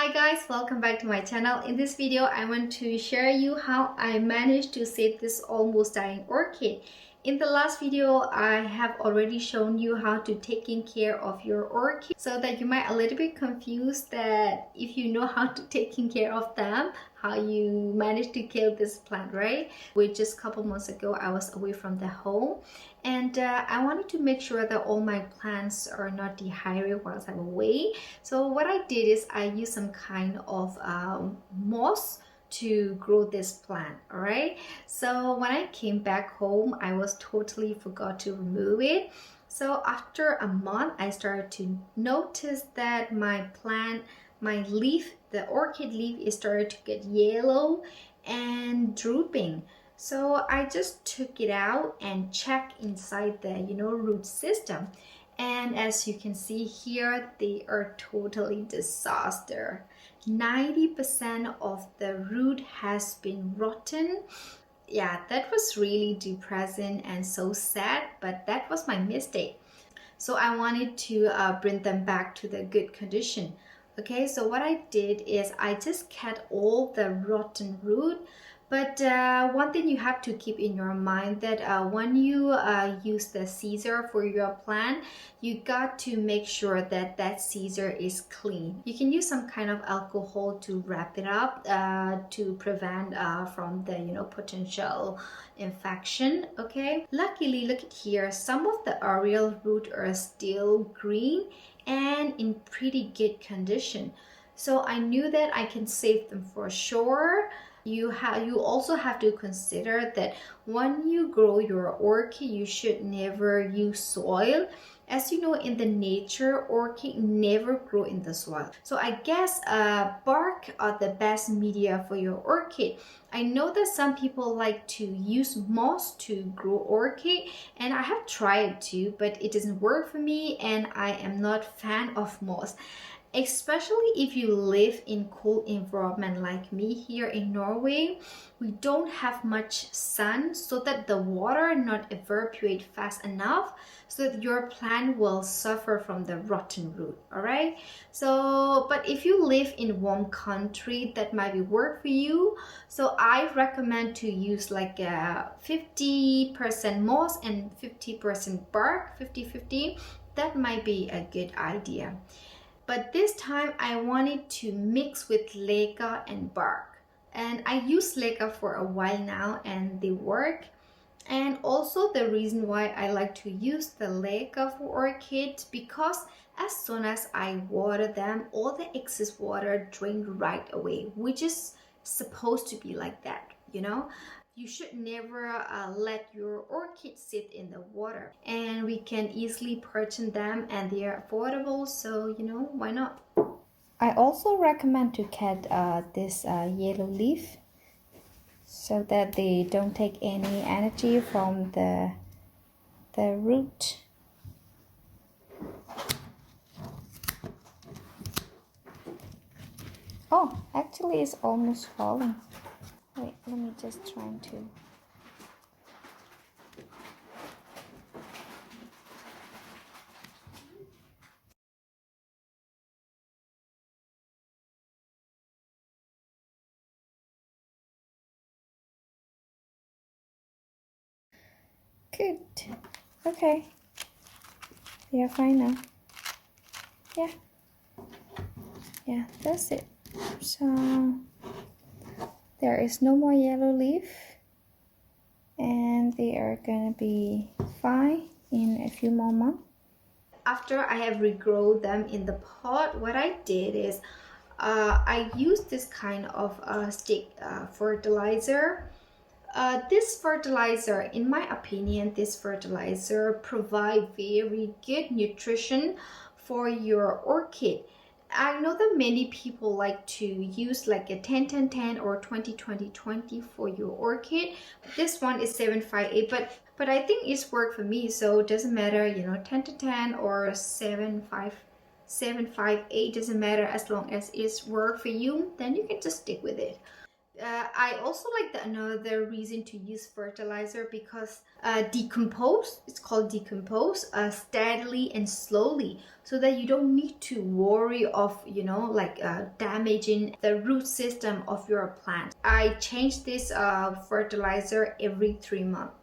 Hi guys, welcome back to my channel. In this video, I want to share you how I managed to save this almost dying orchid. In the last video, I have already shown you how to taking care of your orchid, so that you might a little bit confused that if you know how to taking care of them, how you managed to kill this plant, right? Which just a couple months ago, I was away from the home, and I wanted to make sure that all my plants are not dehydrated whilst I'm away. So what I did is I used some kind of moss to grow this plant. All right, so when I came back home, I was totally forgot to remove it. So after a month, I started to notice that my plant, my leaf, the orchid leaf, is started to get yellow and drooping. So I just took it out and checked inside the root system, and as you can see here, they are totally disaster. 90% of the root has been rotten. Yeah, that was really depressing and so sad, but that was my mistake. So I wanted to bring them back to the good condition. Okay, so what I did is I just cut all the rotten root. But one thing you have to keep in your mind that when you use the scissor for your plant, you got to make sure that that scissor is clean. You can use some kind of alcohol to wrap it up to prevent from the potential infection. Okay, luckily, look at here, some of the aerial root are still green and in pretty good condition, so I knew that I can save them for sure. You also have to consider that when you grow your orchid, you should never use soil. As you know, in the nature, orchid never grow in the soil. So I guess bark are the best media for your orchid. I know that some people like to use moss to grow orchid, and I have tried to, but it doesn't work for me, and I am not fan of moss. Especially if you live in cold environment like me here in Norway, we don't have much sun, so that the water not evaporate fast enough, so that your plant will suffer from the rotten root. All right, so but if you live in warm country, that might be work for you. So I recommend to use like a 50% moss and 50% bark, 50-50. That might be a good idea. But this time I wanted to mix with Leca and bark. And I use Leca for a while now and they work. And also the reason why I like to use the Leca for orchids, because as soon as I water them, all the excess water drains right away, which is supposed to be like that, You should never let your orchids sit in the water, and we can easily purchase them and they are affordable, so why not. I also recommend to cut this yellow leaf so that they don't take any energy from the root. Oh, actually it's almost falling. Wait, let me just try to. Good. Okay. They are fine now. Yeah, that's it. So there is no more yellow leaf, and they are gonna be fine in a few more months. After I have regrown them in the pot, what I did is I used this kind of stick fertilizer. This fertilizer, in my opinion, this fertilizer provide very good nutrition for your orchid. I know that many people like to use like a 10-10-10 or 20-20-20 for your orchid. This one is 7-5-8, but I think it's worked for me, so it doesn't matter, 10-10 or 7-5-8 doesn't matter, as long as it's work for you, then you can just stick with it. I also like another reason to use fertilizer because decompose, it's called decompose, steadily and slowly, so that you don't need to worry of, you know, like damaging the root system of your plant. I change this fertilizer every 3 months.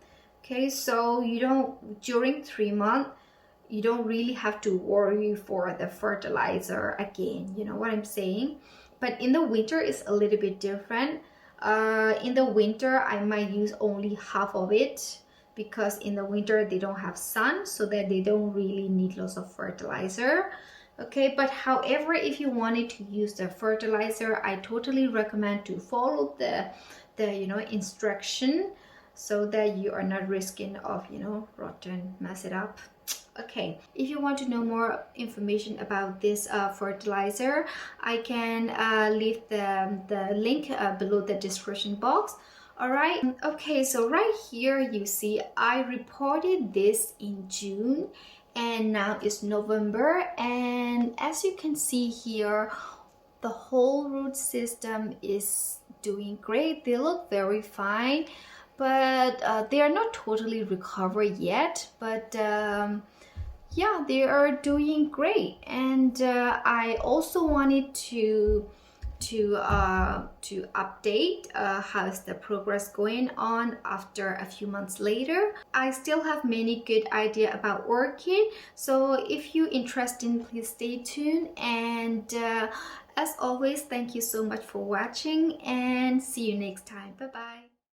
Okay, so you don't, during 3 months, you don't really have to worry for the fertilizer again, you know what I'm saying? But in the winter it's a little bit different. In the winter I might use only half of it, because in the winter they don't have sun, so that they don't really need lots of fertilizer. Okay, but however, if you wanted to use the fertilizer, I totally recommend to follow the you know, instruction, so that you are not risking of, you know, rotten, mess it up. Okay, if you want to know more information about this fertilizer, I can leave the link below the description box. All right, okay, so right here you see I reported this in June, and now it's November, and as you can see here, the whole root system is doing great. They look very fine, but they are not totally recovered yet, but yeah, they are doing great. And I also wanted to update how's the progress going on after a few months later. I still have many good idea about orchid, so if you're interested, please stay tuned. And as always, thank you so much for watching, and see you next time. Bye bye.